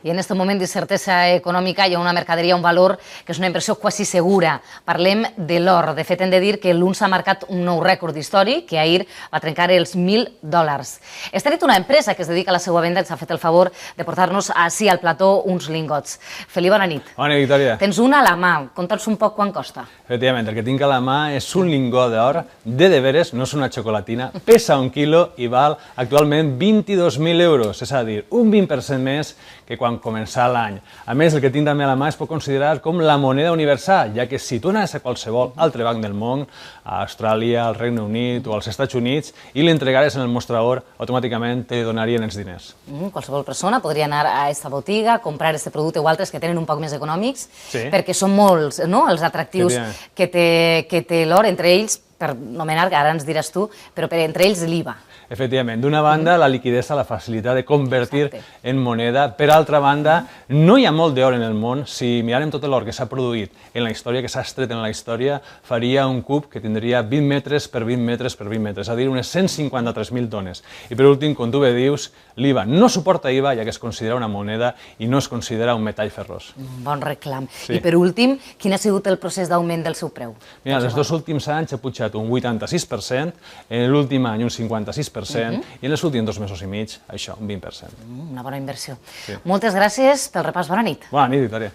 I en aquest moment d'incertesa econòmica hi ha una mercaderia, un valor que és una inversió quasi segura. Parlem de l'or. De fet, hem de dir que l'UNS ha marcat un nou rècord històric, que ahir va trencar els $1.000. Esta nit una empresa que es dedica a la seva venda ens ha fet el favor de portar-nos ací al plató uns lingots. Felip, bona nit. Bona nit, Victòria. Tens una a la mà. Conta'ns un poc quant costa. Efectivament, el que tinc a la mà és un lingot d'or de veres, no és una xocolatina, pesa 1 quilo i val actualment 22.000 euros, és a dir, un 20% més que quan començà l'any. A més, el que tinc també a la mà es pot considerar com la moneda universal, ja que si tu anaves a qualsevol altre banc del món, a Austràlia, al Regne Unit o als Estats Units, i l'entregares en el mostrador, automàticament te donarien els diners. Qualsevol persona podria anar a aquesta botiga, comprar aquest producte o altres que tenen un poc més econòmics, Sí. perquè són molts els atractius que té l'or, entre ells, per nomenar, que ara ens diràs tu, però entre ells l'IVA. Efectivament, d'una banda la liquidesa, la facilitat de convertir en moneda, per altra banda no hi ha molt d'or en el món. Si mirarem tot l'or que s'ha produït en la història, que s'ha extret en la història, faria un cub que tindria 20 metres per 20 metres per 20 metres, és a dir, unes 153.000 tones. I per últim, com tu bé dius, l'IVA no suporta IVA, ja que es considera una moneda i no es considera un metall ferrós. Bon reclam. I per últim, quin ha sigut el procés d'augment del seu preu? Mira, els 2 últims anys ha pujat un 86%, en l'últim any un 56%, i en els últims 2 mesos i mig, això, un 20%. Una bona inversió. Moltes gràcies pel repàs. Bona nit. Bona nit, Victòria.